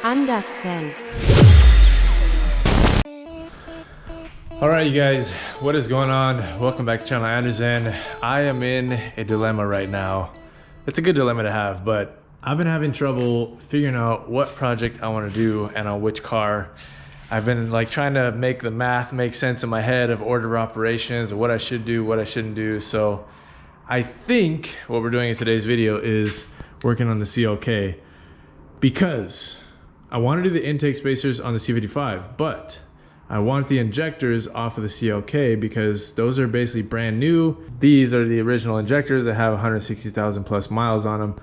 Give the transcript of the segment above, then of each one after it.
Unboxing. Alright you guys, what is going on? Welcome back to channel Anderson. I am in a dilemma right now. It's a good dilemma to have, but I've been having trouble figuring out what project I want to do and on which car. I've been like trying to make the math make sense in my head of order of operations, of what I should do, what I shouldn't do. So I think what we're doing in today's video is working on the CLK, because I want to do the intake spacers on the C55, but I want the injectors off of the CLK because those are basically brand new. These are the original injectors that have 160,000 plus miles on them.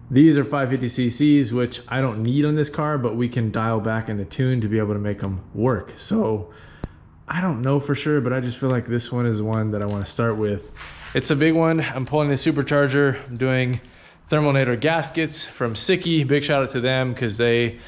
These are 550 cc's, which I don't need on this car, but we can dial back in the tune to be able to make them work. So I don't know for sure, but I just feel like this one is the one that I want to start with. It's a big one. I'm pulling the Supercharger. I'm doing thermal gaskets from SIKKY. Big shout out to them because they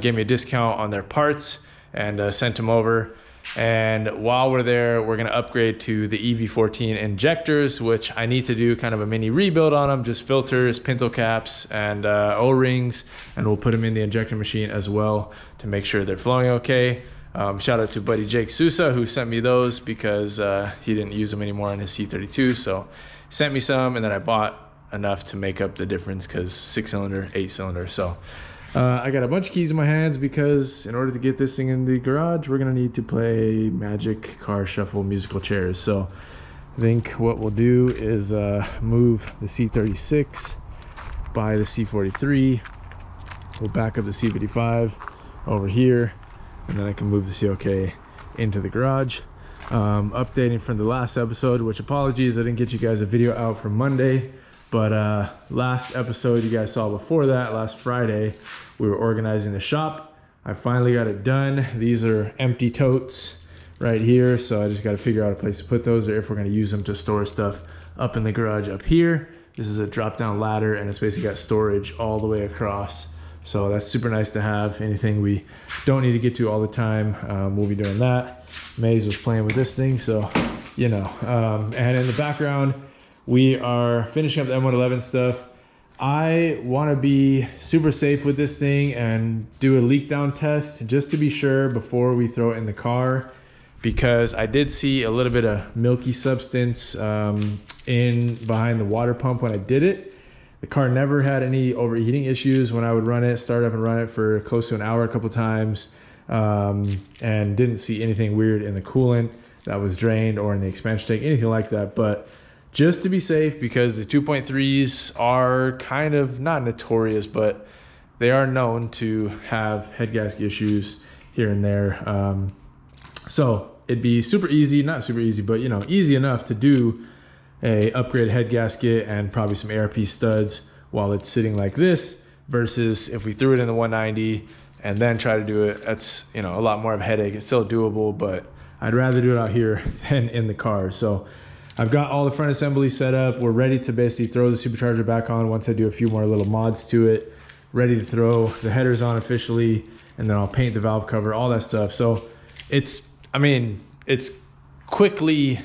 gave me a discount on their parts and sent them over. And while we're there, we're gonna upgrade to the EV14 injectors, which I need to do kind of a mini rebuild on them, just filters, pintle caps, and O-rings, and we'll put them in the injector machine as well to make sure they're flowing okay. Shout out to buddy Jake Sousa who sent me those because he didn't use them anymore on his C32, so sent me some, and then I bought enough to make up the difference because 6-cylinder, 8-cylinder. So I got a bunch of keys in my hands because in order to get this thing in the garage, we're gonna need to play Magic Car Shuffle musical chairs. So I think what we'll do is move the C36 by the C43. We'll back up the C55 over here, and then I can move the CLK into the garage. Updating from the last episode, which apologies, I didn't get you guys a video out for Monday. But last episode you guys saw before that, last Friday, we were organizing the shop. I finally got it done. These are empty totes right here, so I just got to figure out a place to put those, or if we're going to use them to store stuff up in the garage up here. This is a drop down ladder, and it's basically got storage all the way across, so that's super nice to have. Anything we don't need to get to all the time, we'll be doing that. Maze was playing with this thing, so you know. And in the background, we are finishing up the M111 stuff. I want to be super safe with this thing and do a leak down test just to be sure before we throw it in the car, because I did see a little bit of milky substance in behind the water pump when I did it. The car never had any overheating issues when I would run it, start up and run it for close to an hour a couple times, and didn't see anything weird in the coolant that was drained or in the expansion tank, anything like that. But just to be safe, because the 2.3s are kind of not notorious, but they are known to have head gasket issues here and there. So it'd be super easy, not super easy, but you know, easy enough to do a upgraded head gasket and probably some ARP studs while it's sitting like this, versus if we threw it in the 190 and then try to do it, that's, you know, a lot more of a headache. It's still doable, but I'd rather do it out here than in the car. So I've got all the front assembly set up. We're ready to basically throw the Supercharger back on once I do a few more little mods to it. Ready to throw the headers on officially, and then I'll paint the valve cover, all that stuff. So it's, I mean, it's quickly,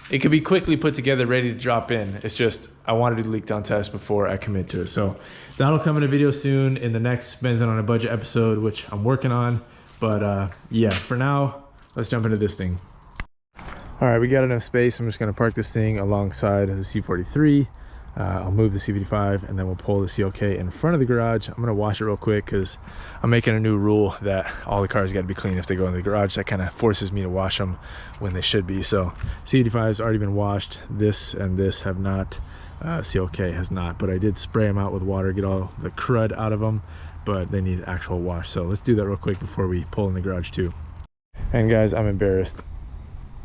it could be quickly put together, ready to drop in. It's just, I want to do the leak down test before I commit to it. So that'll come in a video soon in the next Benzin on a Budget episode, which I'm working on. But yeah, for now, let's jump into this thing. All right, we got enough space. I'm just gonna park this thing alongside the C43. I'll move the C55, and then we'll pull the CLK in front of the garage. I'm gonna wash it real quick because I'm making a new rule that all the cars gotta be clean if they go in the garage. That kind of forces me to wash them when they should be. So C85 has already been washed. This and this have not. CLK has not, but I did spray them out with water, get all the crud out of them, but they need actual wash. So let's do that real quick before we pull in the garage too. And guys, I'm embarrassed.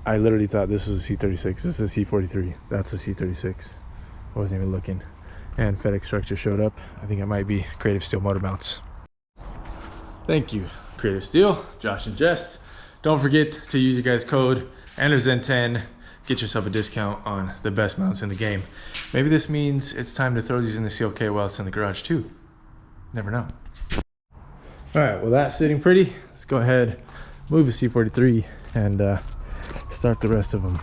I literally thought this was a C36. This is a C43. That's a C36. I wasn't even looking. And FedEx Structure showed up. I think it might be Creative Steel motor mounts. Thank you, Creative Steel, Josh and Jess. Don't forget to use your guys' code Anderson10. Get yourself a discount on the best mounts in the game. Maybe this means it's time to throw these in the CLK while it's in the garage too. Never know. All right, well that's sitting pretty. Let's go ahead, move the C43, and start the rest of them.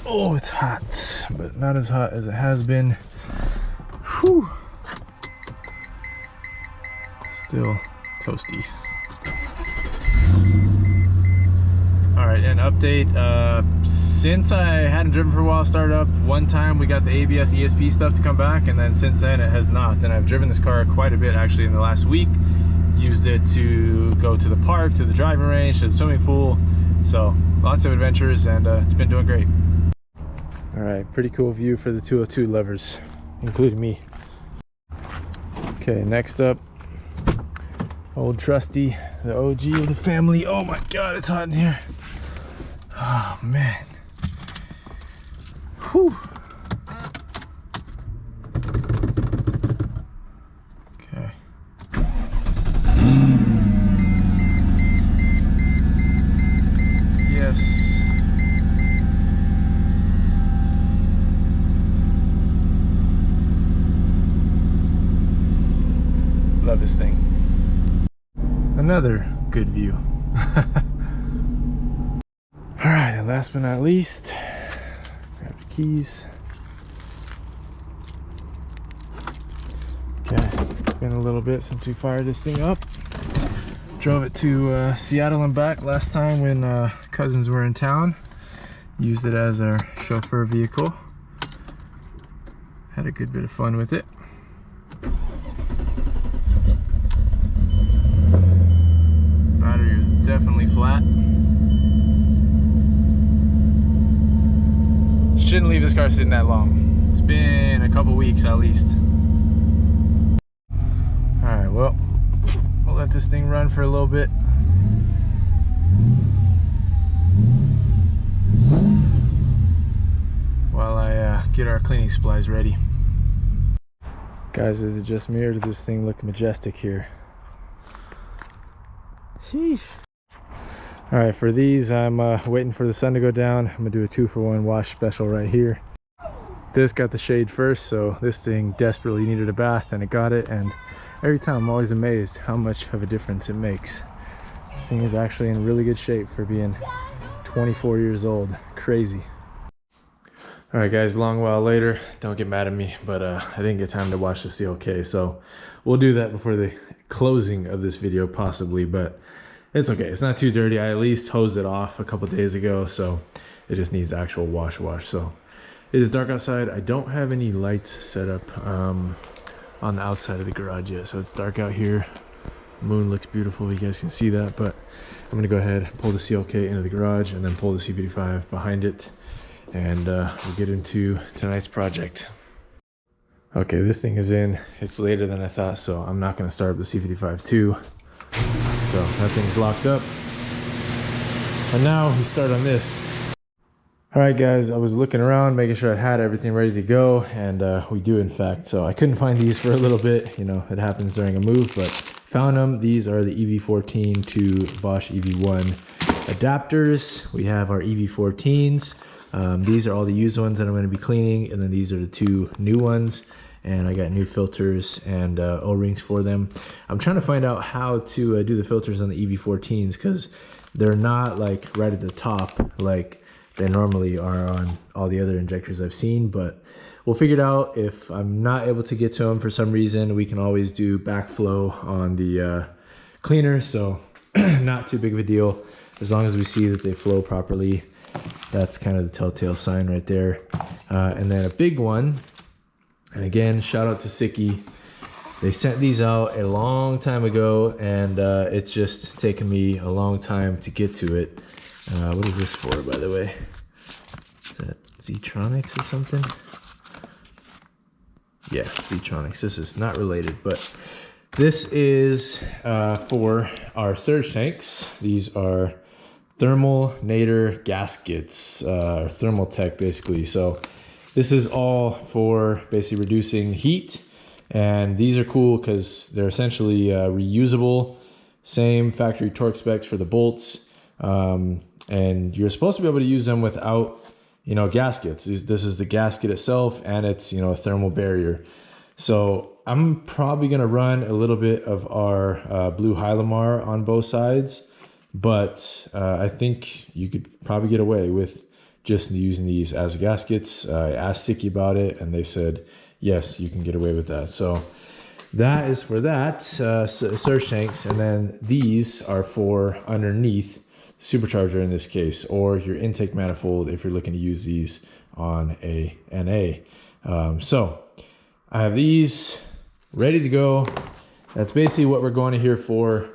Oh, it's hot, but not as hot as it has been. Whew. Still toasty. All right, an update. Since I hadn't driven for a while, started up one time, we got the ABS ESP stuff to come back, and then since then it has not. And I've driven this car quite a bit actually in the last week. Used it to go to the park, to the driving range, to the swimming pool. So lots of adventures, and it's been doing great. All right, pretty cool view for the 202 lovers, including me. Okay, next up, old trusty, the OG of the family. Oh my God, it's hot in here. Oh man. Whew. Okay. Yes. Love this thing. Another good view. All right, and last but not least, grab the keys. Okay, it's been a little bit since we fired this thing up. Drove it to Seattle and back last time when cousins were in town. Used it as our chauffeur vehicle. Had a good bit of fun with it. Battery is definitely flat. Shouldn't leave this car sitting that long. It's been a couple weeks at least. Alright, well, we'll let this thing run for a little bit. While I get our cleaning supplies ready. Guys, is it just me or does this thing look majestic here? Sheesh. All right, for these, I'm waiting for the sun to go down. I'm gonna do a 2-for-1 wash special right here. This got the shade first, so this thing desperately needed a bath and it got it. And every time I'm always amazed how much of a difference it makes. This thing is actually in really good shape for being 24 years old. Crazy. All right guys, long while later, don't get mad at me, but I didn't get time to wash the CLK, so we'll do that before the closing of this video possibly, but it's okay. It's not too dirty. I at least hosed it off a couple days ago, so it just needs actual wash. So it is dark outside. I don't have any lights set up on the outside of the garage yet, so it's dark out here. Moon looks beautiful, you guys can see that, but I'm gonna go ahead, pull the CLK into the garage and then pull the C55 behind it, and we'll get into tonight's project. Okay, this thing is in. It's later than I thought, so I'm not gonna start up the C55 too. So that thing's locked up. And now we start on this. All right guys, I was looking around, making sure I had everything ready to go, and we do in fact. So I couldn't find these for a little bit, you know, it happens during a move, but found them. These are the EV14 to Bosch EV1 adapters. We have our EV14s. These are all the used ones that I'm going to be cleaning, and then these are the 2 new ones. And I got new filters and O-rings for them. I'm trying to find out how to do the filters on the EV14s because they're not like right at the top like they normally are on all the other injectors I've seen, but we'll figure it out. If I'm not able to get to them for some reason, we can always do backflow on the cleaner, so not too big of a deal. As long as we see that they flow properly, that's kind of the telltale sign right there. And then a big one, and again, shout out to SIKKY. They sent these out a long time ago, and it's just taken me a long time to get to it. What is this for, by the way? Is that Z-Tronics or something? Yeah, Z-Tronics. This is not related, but this is for our surge tanks. These are thermal nadir gaskets, thermal tech basically. So this is all for basically reducing heat, and these are cool because they're essentially reusable, same factory torque specs for the bolts, and you're supposed to be able to use them without, you know, gaskets. This is the gasket itself, and it's, you know, a thermal barrier. So I'm probably gonna run a little bit of our blue Hylamar on both sides, but I think you could probably get away with just using these as gaskets. I asked SIKKY about it, and they said, yes, you can get away with that. So that is for that surge tanks, and then these are for underneath the supercharger in this case, or your intake manifold if you're looking to use these on a NA. So I have these ready to go. That's basically what we're going to here for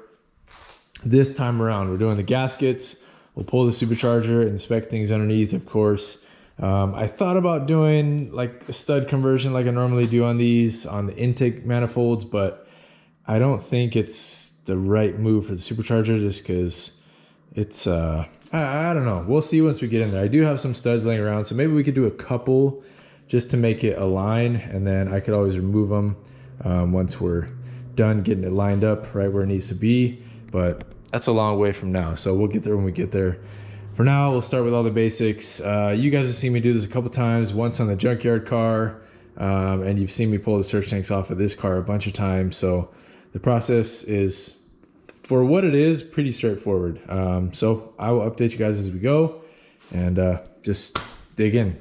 this time around. We're doing the gaskets. We'll pull the supercharger, inspect things underneath, of course. I thought about doing like a stud conversion like I normally do on these on the intake manifolds, but I don't think it's the right move for the supercharger just because it's, I don't know. We'll see once we get in there. I do have some studs laying around, so maybe we could do a couple just to make it align, and then I could always remove them once we're done getting it lined up right where it needs to be. But that's a long way from now, so we'll get there when we get there. For now, we'll start with all the basics. You guys have seen me do this a couple times, once on the junkyard car, and you've seen me pull the surge tanks off of this car a bunch of times. So the process is, for what it is, pretty straightforward. So I will update you guys as we go, and just dig in.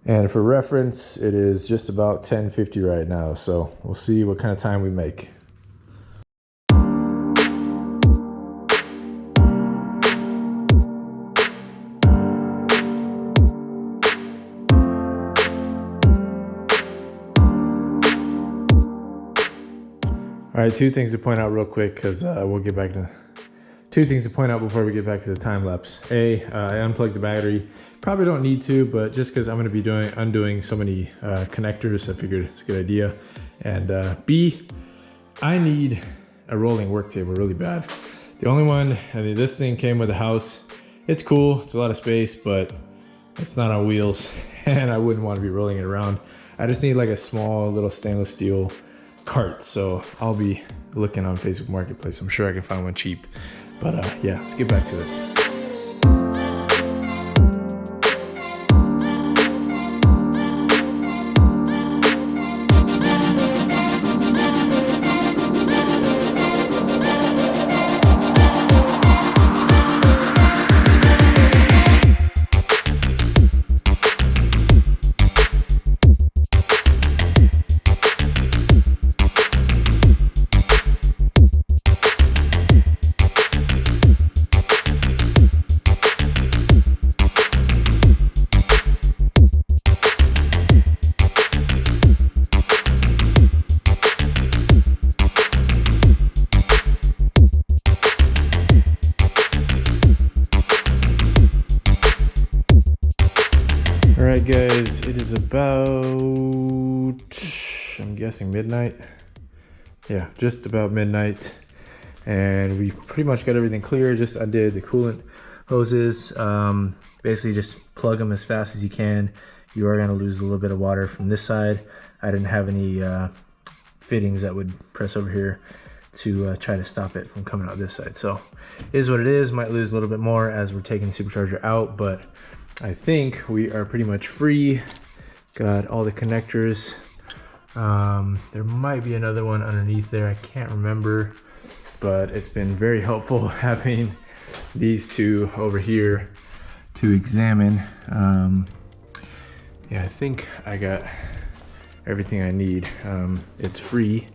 And for reference, it is just about 10:50 right now, so we'll see what kind of time we make. All right, two things to point out real quick, because we'll get back to two things to point out before we get back to the time lapse. A, I unplugged the battery. Probably don't need to, but just because I'm going to be undoing so many connectors, I figured it's a good idea. And B, I need a rolling work table really bad. The only one, I mean, this thing came with a house. It's cool, it's a lot of space, but it's not on wheels, and I wouldn't want to be rolling it around. I just need like a small little stainless steel cart, so I'll be looking on Facebook Marketplace. I'm sure I can find one cheap, but yeah, let's get back to it. Alright guys, it is about, I'm guessing midnight. Yeah, just about midnight. And we pretty much got everything clear. Just undid the coolant hoses. Basically just plug them as fast as you can. You are going to lose a little bit of water from this side. I didn't have any fittings that would press over here to try to stop it from coming out this side. So it is what it is. Might lose a little bit more as we're taking the supercharger out, but I think we are pretty much free. Got all the connectors. There might be another one underneath there. I can't remember, but it's been very helpful having these two over here to examine. Yeah, I think I got everything I need. It's free,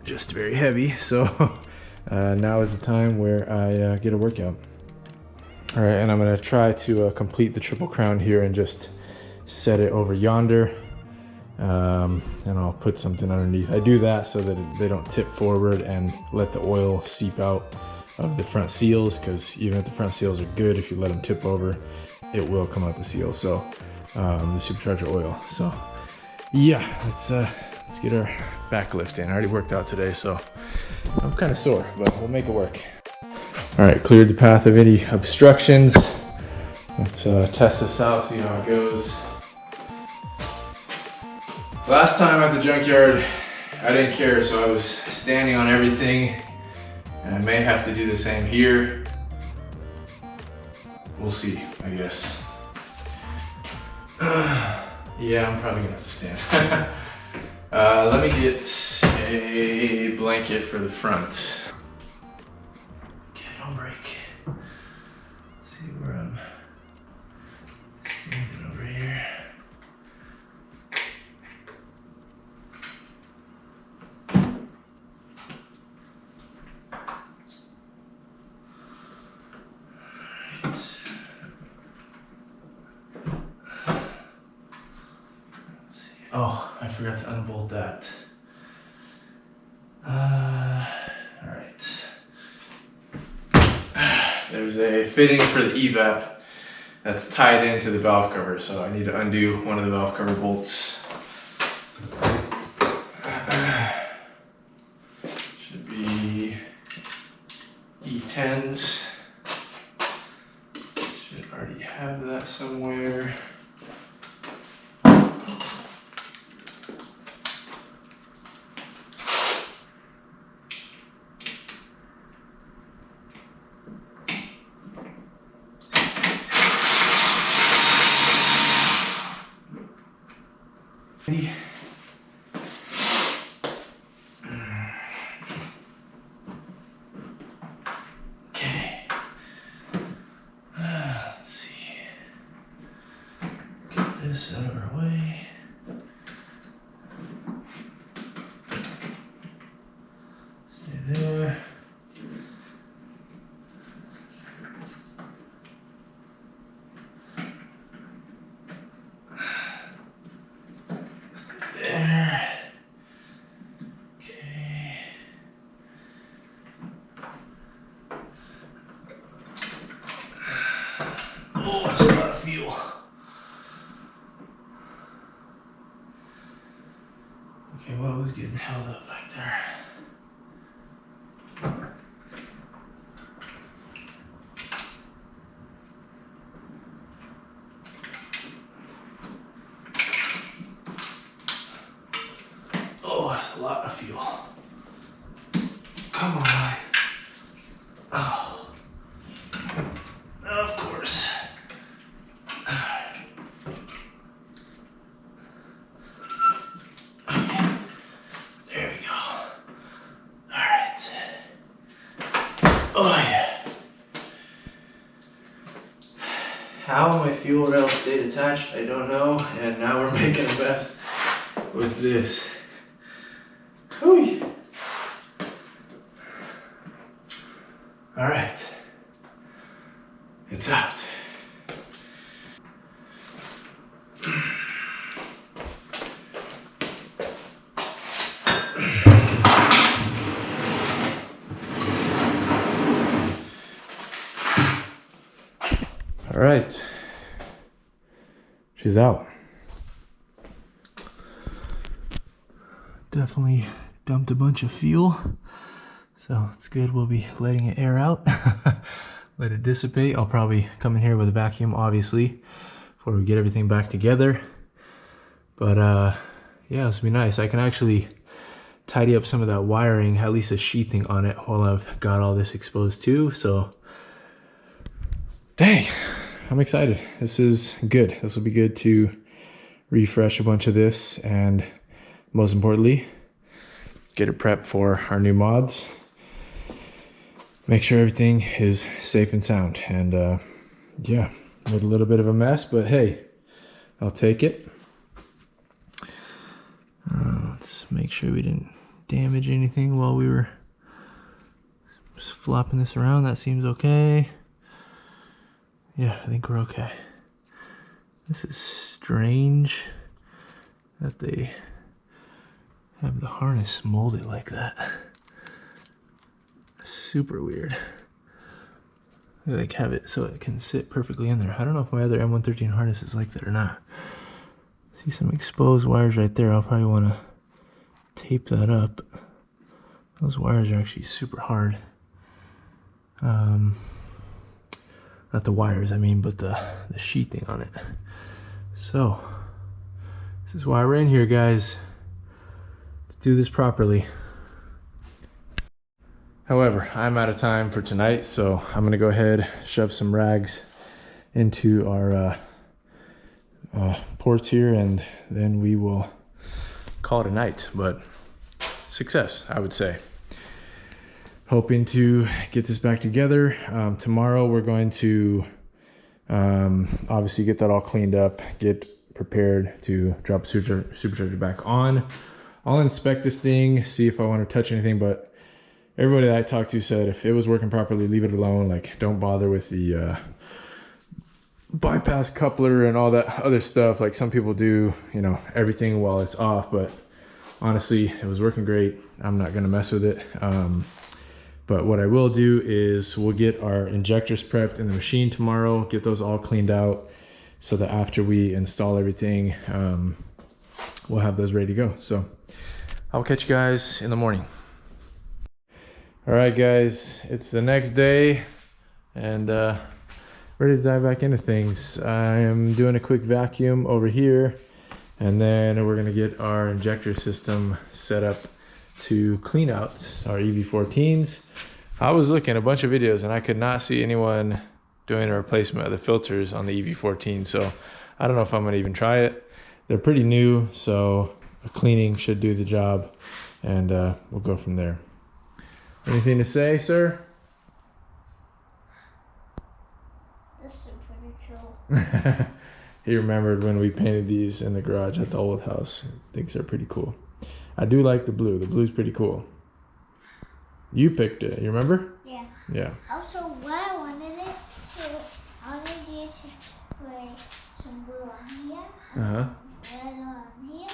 just very heavy. So now is the time where I get a workout. All right, and I'm gonna try to complete the triple crown here and just set it over yonder. And I'll put something underneath. I do that so that they don't tip forward and let the oil seep out of the front seals, because even if the front seals are good, if you let them tip over, it will come out the seal. So the supercharger oil. So yeah, let's get our back lift in. I already worked out today, so I'm kind of sore, but we'll make it work. All right, cleared the path of any obstructions. Let's test this out, see how it goes. Last time at the junkyard, I didn't care, so I was standing on everything, and I may have to do the same here. We'll see, I guess. Yeah, I'm probably gonna have to stand. Let me get a blanket for the front. Don't break. Let's see where I'm moving over here. Oh, I forgot to unbolt that. All right. There's a fitting for the evap that's tied into the valve cover, so I need to undo one of the valve cover bolts. Should be E10s. Should already have that somewhere. Okay. Let's see. Get this out of our way. Stay there. There. Okay. Oh, that's a lot of fuel. Okay, what was getting held up back there? Oh, that's a lot of fuel. Come on. Oh. Of course. Okay. There we go. Alright. Oh yeah. How my fuel rails stayed attached, I don't know. And now we're making a mess with this. Whew. All right, it's out. All right, she's out. Definitely dumped a bunch of fuel. So it's good, we'll be letting it air out, let it dissipate. I'll probably come in here with a vacuum, obviously, before we get everything back together. But yeah, this will be nice. I can actually tidy up some of that wiring, at least a sheathing on it, while I've got all this exposed too. So, dang, I'm excited. This is good. This will be good to refresh a bunch of this, and most importantly, get it prepped for our new mods. Make sure everything is safe and sound. And yeah, made a little bit of a mess, but hey, I'll take it. Let's make sure we didn't damage anything while we were just flopping this around. That seems okay. Yeah, I think we're okay. This is strange that they have the harness molded like that. Super weird. They like have it so it can sit perfectly in there. I don't know if my other M113 harness is like that or not. See some exposed wires right there. I'll probably want to tape that up. Those wires are actually super hard. Not the wires, I mean, but the sheathing on it. So, this is why we're in here, guys. Let's do this properly. However, I'm out of time for tonight, so I'm gonna go ahead, shove some rags into our ports here, and then we will call it a night. But success, I would say. Hoping to get this back together. Tomorrow we're going to obviously get that all cleaned up, get prepared to drop the supercharger back on. I'll inspect this thing, see if I want to touch anything, but everybody that I talked to said if it was working properly, leave it alone. Like, don't bother with the bypass coupler and all that other stuff like some people do, you know, everything while it's off. But honestly, it was working great. I'm not gonna mess with it. But what I will do is we'll get our injectors prepped in the machine tomorrow, get those all cleaned out so that after we install everything, we'll have those ready to go. So I'll catch you guys in the morning. All right, guys, it's the next day and ready to dive back into things. I am doing a quick vacuum over here, and then we're gonna get our injector system set up to clean out our EV14s. I was looking at a bunch of videos and I could not see anyone doing a replacement of the filters on the EV14, so I don't know if I'm gonna even try it. They're pretty new, so a cleaning should do the job, and we'll go from there. Anything to say, sir? This is pretty cool. He remembered when we painted these in the garage at the old house. Thinks they're pretty cool. I do like the blue. The blue's pretty cool. You picked it, you remember? Yeah. Yeah. Also, what I wanted it to, I wanted you to spray some blue on here, some red on here,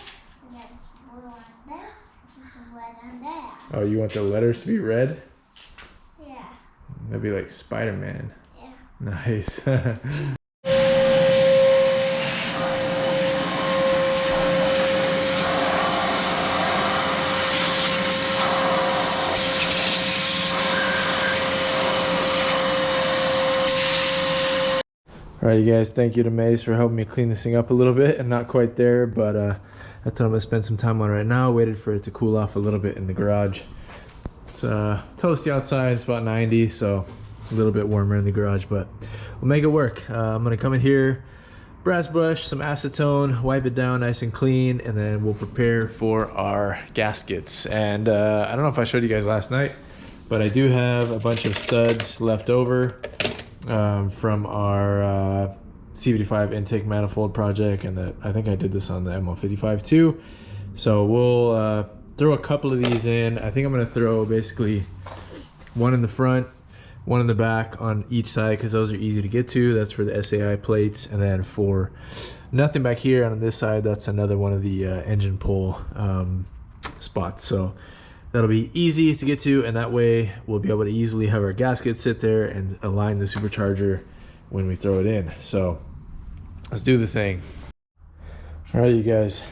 and then some blue on there, and some red on there. Oh, you want the letters to be red? Yeah. That'd be like Spider-Man. Yeah. Nice. All right, you guys, thank you to Maze for helping me clean this thing up a little bit. I'm not quite there, but that's what I'm gonna spend some time on right now. Waited for it to cool off a little bit in the garage. It's toasty outside, it's about 90, so a little bit warmer in the garage, but we'll make it work. I'm gonna come in here, brass brush, some acetone, wipe it down nice and clean, and then we'll prepare for our gaskets. And I don't know if I showed you guys last night, but I do have a bunch of studs left over from our CLK55 intake manifold project, and that I think I did this on the M113K too. So we'll throw a couple of these in. I think I'm gonna throw basically one in the front, one in the back on each side, because those are easy to get to. That's for the SAI plates, and then for nothing back here on this side, that's another one of the engine pull spots. So that'll be easy to get to, and that way we'll be able to easily have our gasket sit there and align the supercharger when we throw it in. So let's do the thing. All right, you guys,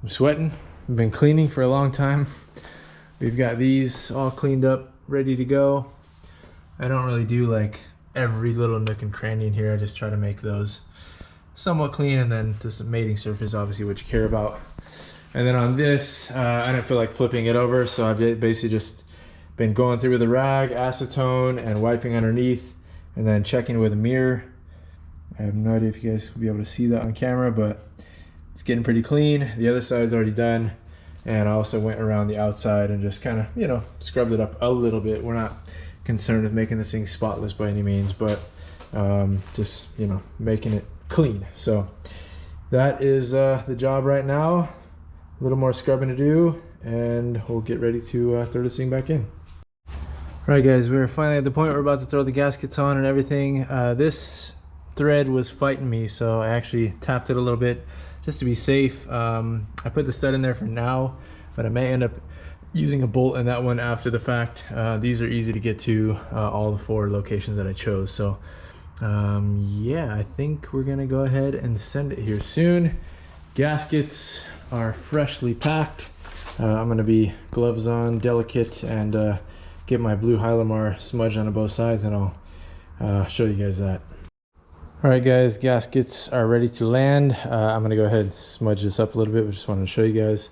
I'm sweating. I've been cleaning for a long time. We've got these all cleaned up, ready to go. I don't really do like every little nook and cranny in here. I just try to make those somewhat clean, and then this mating surface, obviously what you care about. And then on this, I didn't feel like flipping it over, so I've basically just been going through with a rag, acetone, and wiping underneath, and then checking with a mirror. I have no idea if you guys will be able to see that on camera, but it's getting pretty clean. The other side's already done, and I also went around the outside and just kind of, you know, scrubbed it up a little bit. We're not concerned with making this thing spotless by any means, but just, you know, making it clean. So that is the job right now. A little more scrubbing to do, and we'll get ready to throw this thing back in. All right, guys, we're finally at the point where we're about to throw the gaskets on and everything. This thread was fighting me, so I actually tapped it a little bit just to be safe. I put the stud in there for now, but I may end up using a bolt in that one after the fact. These are easy to get to, all the 4 locations that I chose. So yeah, I think we're gonna go ahead and send it here soon. Gaskets are freshly packed. I'm gonna be gloves on, delicate, and get my blue Hylamar smudge on both sides, and I'll show you guys that. All right, guys, gaskets are ready to land. I'm gonna go ahead and smudge this up a little bit, but just wanted to show you guys.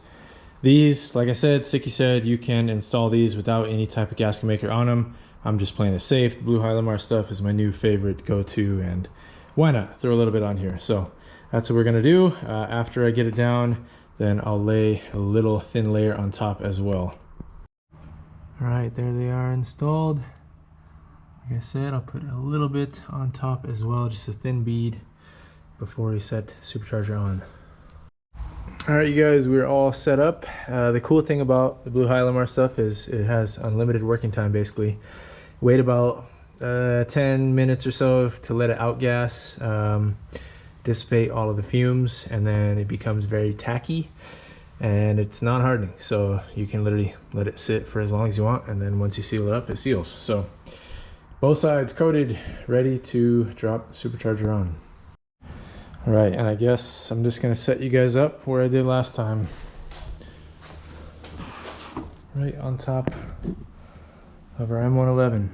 These, like I said, SIKKY said you can install these without any type of gasket maker on them. I'm just playing it safe. The blue Hylamar stuff is my new favorite go-to, and why not throw a little bit on here? So that's what we're gonna do. After I get it down, then I'll lay a little thin layer on top as well. All right, there they are installed. Like I said, I'll put a little bit on top as well, just a thin bead before we set supercharger on. All right, you guys, we're all set up. The cool thing about the blue Hylamar stuff is it has unlimited working time, basically. Wait about 10 minutes or so to let it outgas, dissipate all of the fumes, and then it becomes very tacky and it's non-hardening. So you can literally let it sit for as long as you want, and then once you seal it up, it seals. So both sides coated, ready to drop the supercharger on. All right, and I guess I'm just gonna set you guys up where I did last time. Right on top of our M111.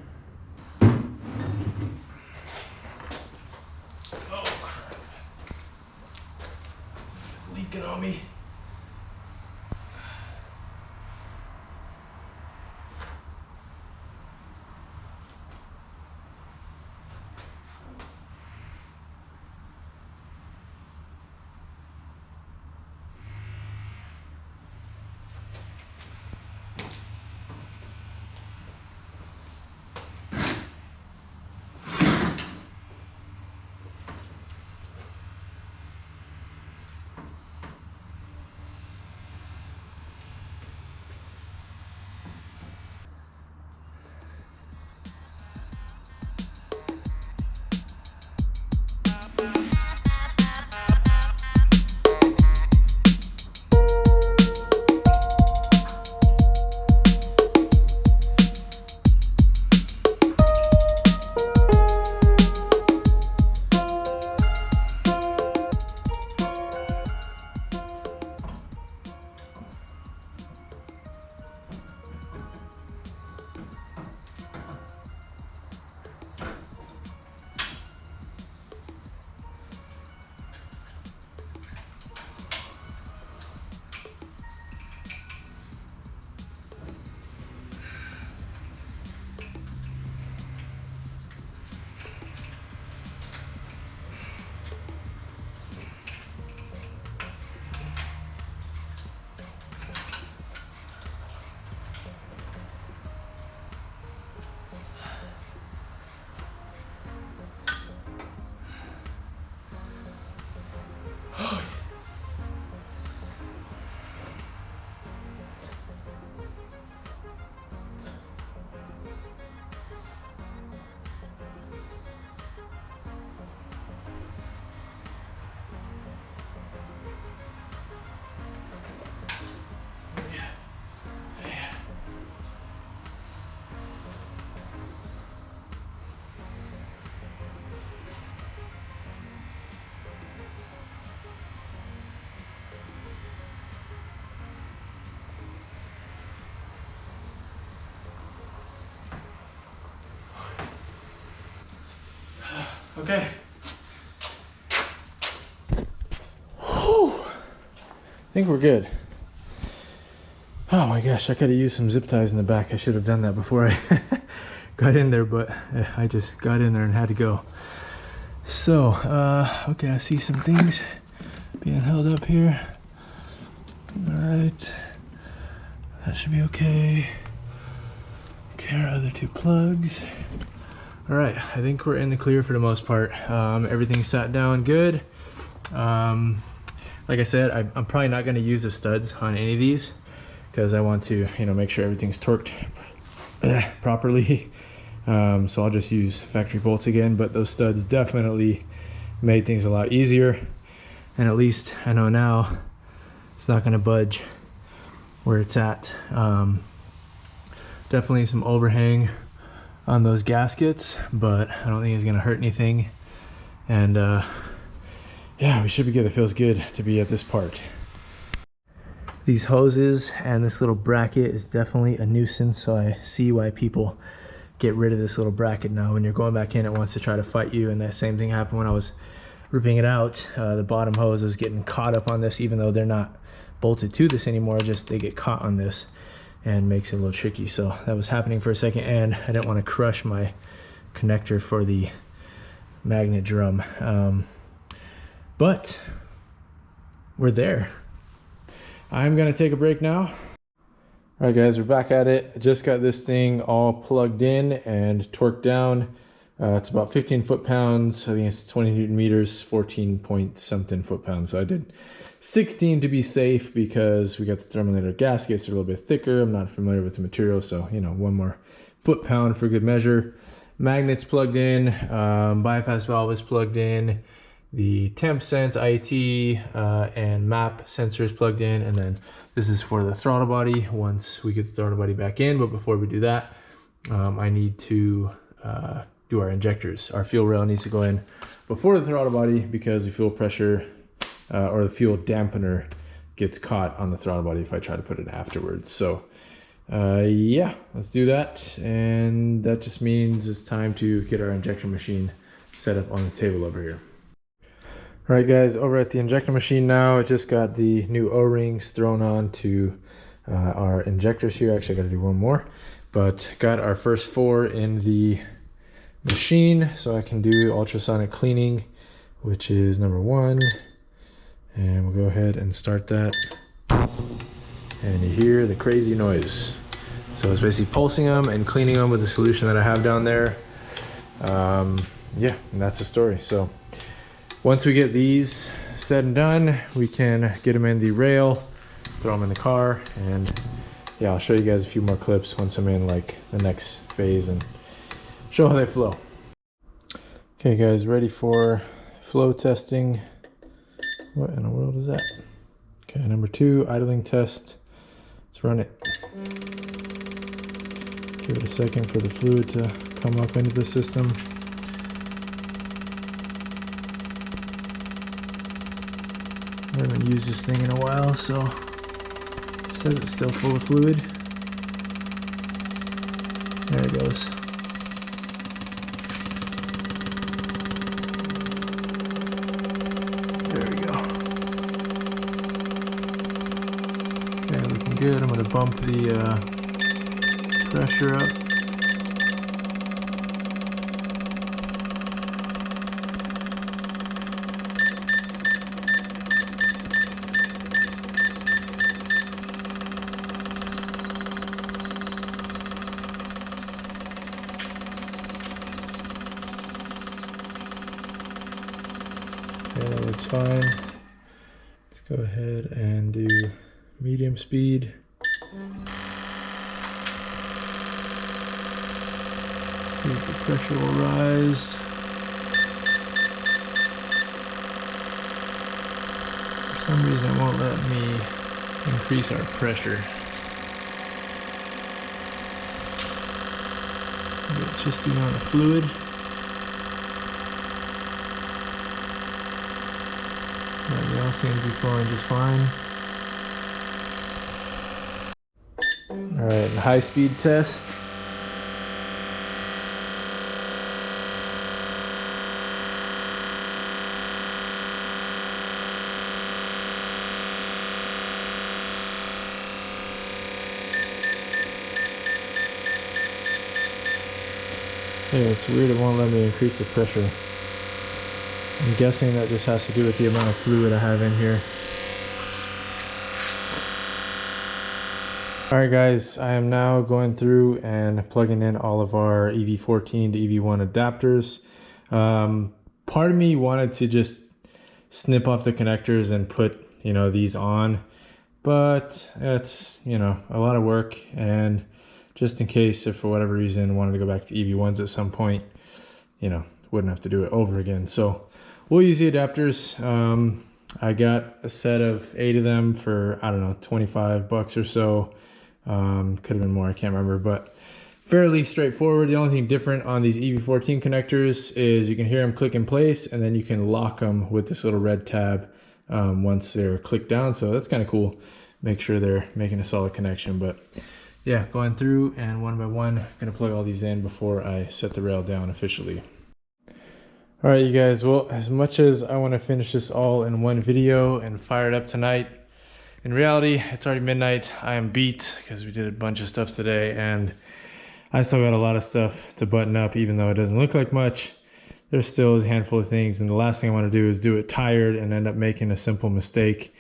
Oh crap. It's leaking on me. Okay. Whew. I think we're good. Oh my gosh, I could have used some zip ties in the back. I should have done that before I got in there, but I just got in there and had to go. So, okay, I see some things being held up here. All right, that should be okay. Okay, our other two plugs. All right, I think we're in the clear for the most part. Everything sat down good. Like I said, I'm probably not going to use the studs on any of these because I want to, make sure everything's torqued properly. So I'll just use factory bolts again, but those studs definitely made things a lot easier. And at least I know now it's not going to budge where it's at. Definitely some overhang on those gaskets, but I don't think it's gonna hurt anything. And yeah, we should be good. It feels good to be at this part. These hoses and this little bracket is definitely a nuisance, so I see why people get rid of this little bracket now. When you're going back in, it wants to try to fight you, and that same thing happened when I was ripping it out. The bottom hose was getting caught up on this, even though they're not bolted to this anymore, just they get caught on this and makes it a little tricky. So that was happening for a second, and I didn't want to crush my connector for the magnet drum. But we're there. I'm gonna take a break now. All right guys, we're back at it. I just got this thing all plugged in and torqued down. It's about 15 foot-pounds. I think it's 20 Newton meters, 14 point something foot-pounds. So I did 16 to be safe because we got the thermolator gaskets. They're a little bit thicker. I'm not familiar with the material, so one more foot-pound for good measure. magnets plugged in, bypass valve is plugged in, the temp sense IT and map sensor is plugged in, and then this is for the throttle body once we get the throttle body back in. But before we do that, I need to do our injectors. Our fuel rail needs to go in before the throttle body because the fuel pressure or the fuel dampener gets caught on the throttle body if I try to put it afterwards. So yeah, let's do that. And that just means it's time to get our injection machine set up on the table over here. All right, guys, over at the injector machine now, I just got the new O-rings thrown on to our injectors here. Actually, I got to do one more, but got our first 4 in the machine, so I can do ultrasonic cleaning, which is number 1. And we'll go ahead and start that. And you hear the crazy noise. So it's basically pulsing them and cleaning them with the solution that I have down there. Yeah, and that's the story. So once we get these said and done, we can get them in the rail, throw them in the car, and yeah, I'll show you guys a few more clips once I'm in like the next phase and show how they flow. Okay guys, ready for flow testing. What in the world is that? Okay, number 2, idling test. Let's run it. Give it a second for the fluid to come up into the system. I haven't used this thing in a while, so it says it's still full of fluid. There it goes. There we go. Okay, looking good. I'm going to bump the pressure up. Okay, that looks fine. Let's go ahead and do medium speed. See if the pressure will rise. For some reason it won't let me increase our pressure. It's just the amount of fluid. Everything else seems to be flowing just fine. Alright, high speed test. Yeah, it's weird it won't let me increase the pressure. I'm guessing that just has to do with the amount of fluid I have in here. Alright guys, I am now going through and plugging in all of our EV14 to EV1 adapters. Part of me wanted to just snip off the connectors and put, these on, but it's, a lot of work, and just in case if for whatever reason wanted to go back to EV1s at some point, wouldn't have to do it over again. So we'll use the adapters. I got a set of 8 of them for, I don't know, 25 bucks or so. Could have been more, I can't remember, but fairly straightforward. The only thing different on these EV14 connectors is you can hear them click in place, and then you can lock them with this little red tab once they're clicked down. So that's kind of cool. Make sure they're making a solid connection. But yeah, going through and one by one, gonna plug all these in before I set the rail down officially. All right, you guys, well, as much as I want to finish this all in one video and fire it up tonight, in reality, it's already midnight. I am beat because we did a bunch of stuff today, and I still got a lot of stuff to button up, even though it doesn't look like much. There's still a handful of things, and the last thing I want to do is do it tired and end up making a simple mistake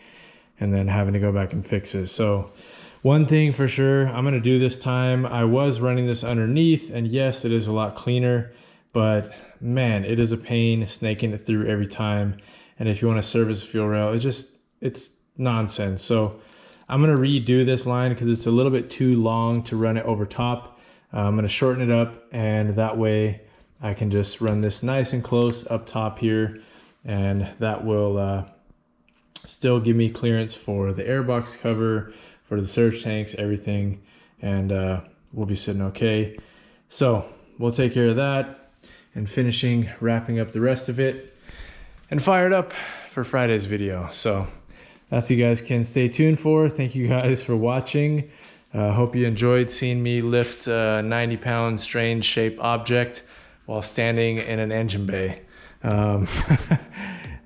and then having to go back and fix it. So one thing for sure I'm going to do this time, I was running this underneath, and yes, it is a lot cleaner, but man, it is a pain snaking it through every time. And if you want to service a fuel rail, it's nonsense. So I'm going to redo this line because it's a little bit too long to run it over top. I'm going to shorten it up, and that way I can just run this nice and close up top here, and that will still give me clearance for the airbox cover, for the surge tanks, everything, and we'll be sitting okay. So we'll take care of that and finishing wrapping up the rest of it and fire it up for Friday's video. So that's what you guys can stay tuned for. Thank you guys for watching. Hope you enjoyed seeing me lift a 90-pound strange shaped object while standing in an engine bay.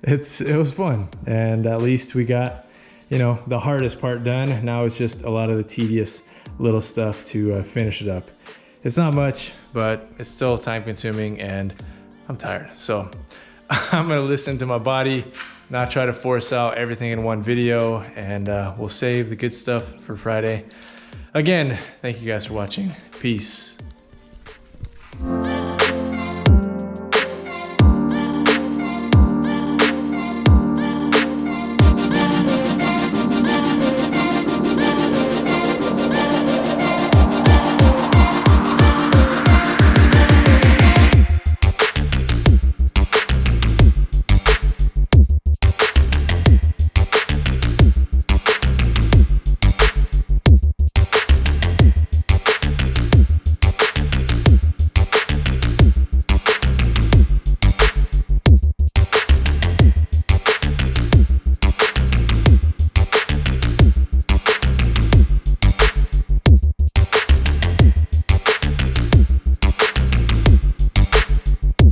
It was fun, and at least we got, you know, the hardest part done. Now it's just a lot of the tedious little stuff to finish it up. It's not much, but it's still time consuming and I'm tired. So I'm gonna listen to my body, not try to force out everything in one video, and we'll save the good stuff for Friday. Again, thank you guys for watching. Peace.